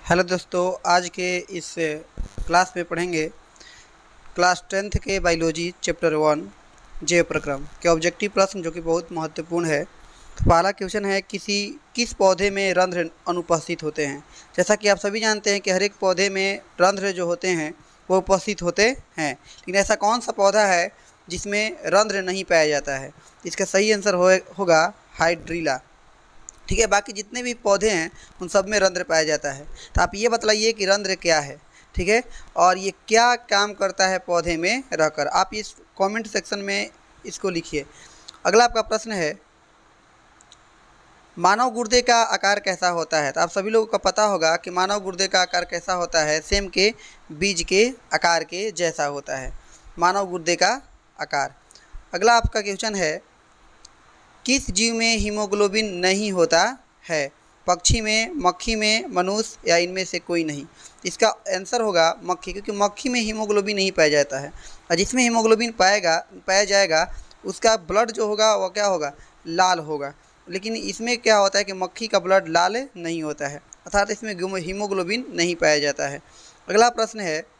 Hello दोस्तों, आज के इस क्लास में पढ़ेंगे क्लास 10th के बायोलॉजी चैप्टर 1 जैव प्रक्रम के ऑब्जेक्टिव प्रश्न जो कि बहुत महत्वपूर्ण है। तो पहला क्वेश्चन है किस पौधे में रंध्र अनुपस्थित होते हैं। जैसा कि आप सभी जानते हैं कि हर एक पौधे में रंध्र जो होते हैं वो उपस्थित होते हैं, लेकिन ऐसा कौन सा पौधा है जिसमें रंध्र नहीं पाया जाता है। इसका सही आंसर होगा हाइड्रिला। ठीक है, बाकी जितने भी पौधे हैं उन सब में रंध्र पाया जाता है। तो आप ये बतलाइए कि रंध्र क्या है, ठीक है, और ये क्या काम करता है पौधे में रहकर। आप इस कमेंट सेक्शन में इसको लिखिए। अगला आपका प्रश्न है, मानव गुर्दे का आकार कैसा होता है। तो आप सभी लोगों को पता होगा कि मानव गुर्दे का आकार कैसा होता है, सेम के बीज के आकार के जैसा होता है मानव गुर्दे का आकार। अगला आपका क्वेश्चन है, किस जीव में हीमोग्लोबिन नहीं होता है। पक्षी में, मक्खी में, मनुष्य या इनमें से कोई नहीं। इसका आंसर होगा मक्खी, क्योंकि मक्खी में हीमोग्लोबिन नहीं पाया जाता है, और जिसमें हीमोग्लोबिन पाया जाएगा उसका ब्लड जो होगा वो क्या होगा, लाल होगा। लेकिन इसमें क्या होता है कि मक्खी का ब्लड लाल नहीं होता है, अर्थात इसमें हीमोग्लोबिन नहीं पाया जाता है। अगला प्रश्न है,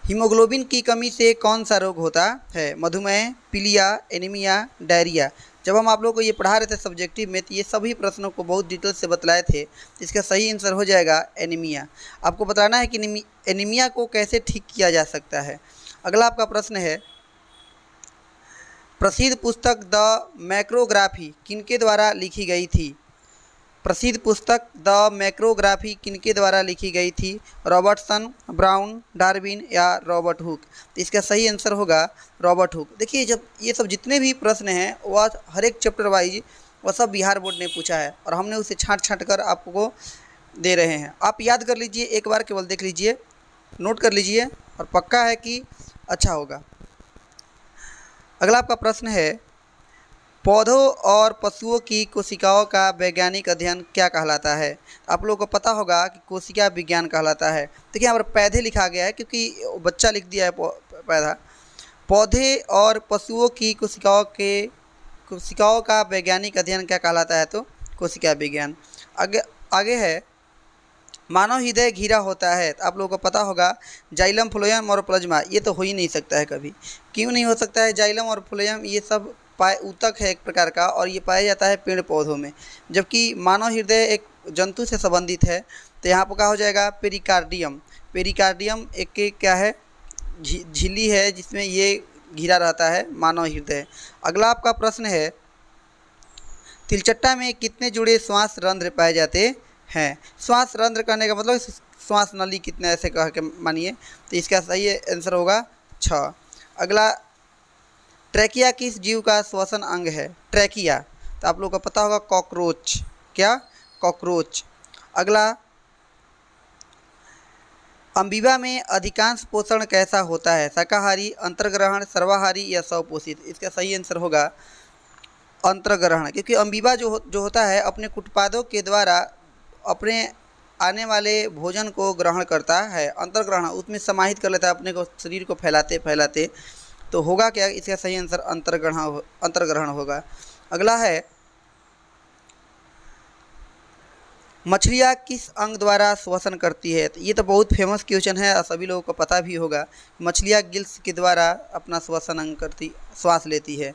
हीमोग्लोबिन की कमी से कौन सा रोग होता है। मधुमेह, पीलिया, एनीमिया, डायरिया। जब हम आप लोगों को ये पढ़ा रहे थे सब्जेक्टिव में, तो ये सभी प्रश्नों को बहुत डिटेल से बतलाए थे। इसका सही आंसर हो जाएगा एनीमिया। आपको बताना है कि एनीमिया को कैसे ठीक किया जा सकता है। अगला आपका प्रश्न है, प्रसिद्ध पुस्तक द मैक्रोग्राफी किनके द्वारा लिखी गई थी। प्रसिद्ध पुस्तक द मैक्रोग्राफी किनके द्वारा लिखी गई थी। रॉबर्टसन, ब्राउन, डार्विन या रॉबर्ट हुक। तो इसका सही आंसर होगा रॉबर्ट हुक। देखिए, जब ये सब जितने भी प्रश्न हैं वह हर एक चैप्टर वाइज वह सब बिहार बोर्ड ने पूछा है, और हमने उसे छाँट कर आपको दे रहे हैं। आप याद कर लीजिए, एक बार केवल देख लीजिए, नोट कर लीजिए, और पक्का है कि अच्छा होगा। अगला आपका प्रश्न है, पौधों और पशुओं की कोशिकाओं का वैज्ञानिक अध्ययन क्या कहलाता है। आप लोगों को पता होगा कि कोशिका विज्ञान कहलाता है। देखिए, यहाँ पर पौधे लिखा गया है क्योंकि बच्चा लिख दिया है पौधा। पौधे और पशुओं की कोशिकाओं का वैज्ञानिक अध्ययन क्या कहलाता है, तो कोशिका विज्ञान। आगे है, मानव हृदय घिरा होता है। तो आप लोगों को पता होगा जाइलम, फ्लोएम और प्लाज्मा। ये तो हो ही नहीं सकता है कभी। क्यों नहीं हो सकता है। जाइलम और फ्लोएम ये सब ऊतक है एक प्रकार का, और ये पाया जाता है पेड़ पौधों में, जबकि मानव हृदय एक जंतु से संबंधित है। तो यहाँ पर क्या हो जाएगा, पेरिकार्डियम। पेरिकार्डियम एक क्या है, झिल्ली है जिसमें ये घिरा रहता है मानव हृदय। अगला आपका प्रश्न है, तिलचट्टा में कितने जुड़े श्वास रंध्र पाए जाते हैं। श्वास रंध्र कहने का मतलब श्वास नली कितने, ऐसे कह के मानिए। तो इसका सही आंसर होगा 6। अगला, ट्रैकिया किस जीव का श्वसन अंग है। ट्रैकिया, तो आप लोगों को पता होगा कॉकरोच। क्या, कॉकरोच। अगला, अमीबा में अधिकांश पोषण कैसा होता है। शाकाहारी, अंतर्ग्रहण, सर्वाहारी या स्वपोषित। इसका सही आंसर होगा अंतर्ग्रहण, क्योंकि अमीबा जो होता है अपने कुटपादों के द्वारा अपने आने वाले भोजन को ग्रहण करता है। अंतर्ग्रहण उसमें समाहित कर लेता है अपने को, शरीर को फैलाते फैलाते। तो होगा क्या, इसका सही आंसर अंतर्ग्रहण होगा। अगला है, मछलियाँ किस अंग द्वारा श्वसन करती है। तो ये तो बहुत फेमस क्वेश्चन है और सभी लोगों को पता भी होगा। मछलियाँ गिल्स के द्वारा अपना श्वसन अंग श्वास लेती है।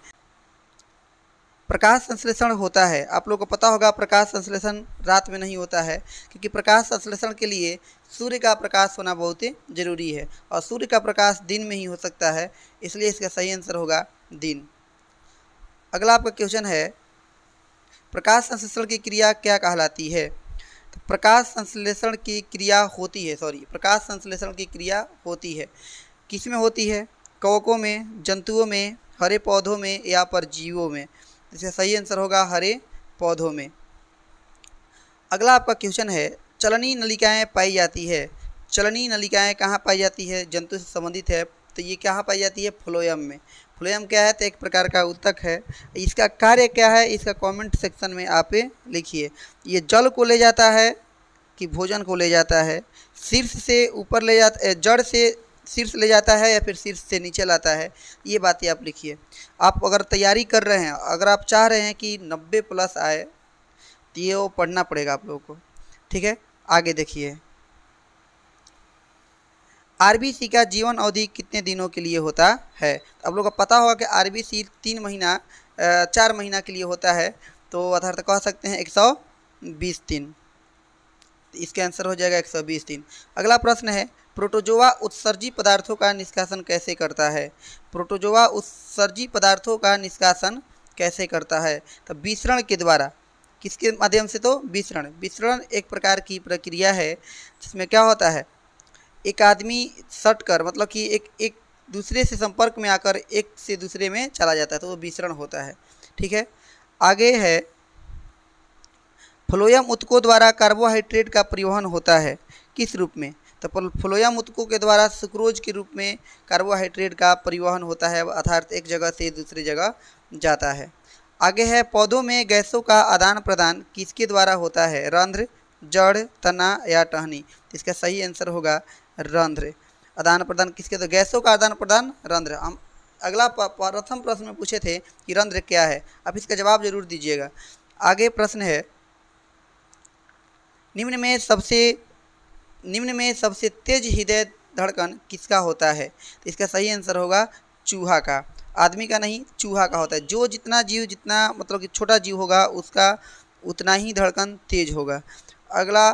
प्रकाश संश्लेषण होता है। आप लोगों को पता होगा प्रकाश संश्लेषण रात में नहीं होता है, क्योंकि प्रकाश संश्लेषण के लिए सूर्य का प्रकाश होना बहुत ही जरूरी है, और सूर्य का प्रकाश दिन में ही हो सकता है, इसलिए इसका सही आंसर होगा दिन। अगला आपका क्वेश्चन है, प्रकाश संश्लेषण की क्रिया क्या कहलाती है। तो प्रकाश संश्लेषण की क्रिया होती है, किस में होती है, कवकों में, जंतुओं में, हरे पौधों में या परजीवियों में। इसका सही आंसर होगा हरे पौधों में। अगला आपका क्वेश्चन है, चलनी नलिकाएं पाई जाती है। चलनी नलिकाएं कहाँ पाई जाती है, जंतु से संबंधित है, तो ये कहाँ पाई जाती है, फ्लोएम में। फ्लोएम क्या है, तो एक प्रकार का ऊतक है। इसका कार्य क्या है, इसका कमेंट सेक्शन में आप लिखिए। ये जल को ले जाता है कि भोजन को ले जाता है, शीर्ष से ऊपर ले जाता है, जड़ से शीर्ष ले जाता है या फिर शीर्ष से नीचे लाता है, ये बातें आप लिखिए। आप अगर तैयारी कर रहे हैं, अगर आप चाह रहे हैं कि 90 प्लस आए, तो ये वो पढ़ना पड़ेगा आप लोगों को। ठीक है, आगे देखिए, आरबीसी का जीवन अवधि कितने दिनों के लिए होता है? आप लोगों को पता होगा कि आरबीसी 4 महीना के लिए होता है, तो अर्थात कह सकते हैं 120 दिन। इसका आंसर हो जाएगा 120 दिन। अगला प्रश्न है, प्रोटोजोआ उत्सर्जी पदार्थों का निष्कासन कैसे करता है? प्रोटोजोआ उत्सर्जी पदार्थों का निष्कासन कैसे करता है? तो विसरण के द्वारा। किसके माध्यम से? तो विसरण। विसरण एक प्रकार की प्रक्रिया है जिसमें क्या होता है, एक आदमी सट कर, मतलब कि एक दूसरे से संपर्क में आकर एक से दूसरे में चला जाता है, तो वो विसरण होता है। ठीक है, आगे है, फ्लोएम ऊतकों द्वारा कार्बोहाइड्रेट का परिवहन होता है किस रूप में? तो फ्लोएम ऊतकों के द्वारा सुक्रोज के रूप में कार्बोहाइड्रेट का परिवहन होता है, अर्थात एक जगह से दूसरी जगह जाता है। आगे है, पौधों में गैसों का आदान प्रदान किसके द्वारा होता है? रंध्र, जड़, तना या टहनी? तो इसका सही आंसर होगा रंध्र। आदान प्रदान किसके? तो गैसों का आदान प्रदान रंध्र। हम अगला प्रथम प्रश्न में पूछे थे कि रंध्र क्या है, आप इसका जवाब जरूर दीजिएगा। आगे प्रश्न है, निम्न में सबसे तेज हृदय धड़कन किसका होता है? तो इसका सही आंसर होगा चूहा का। आदमी का नहीं, चूहा का होता है। जो जितना मतलब कि छोटा जीव होगा उसका उतना ही धड़कन तेज होगा। अगला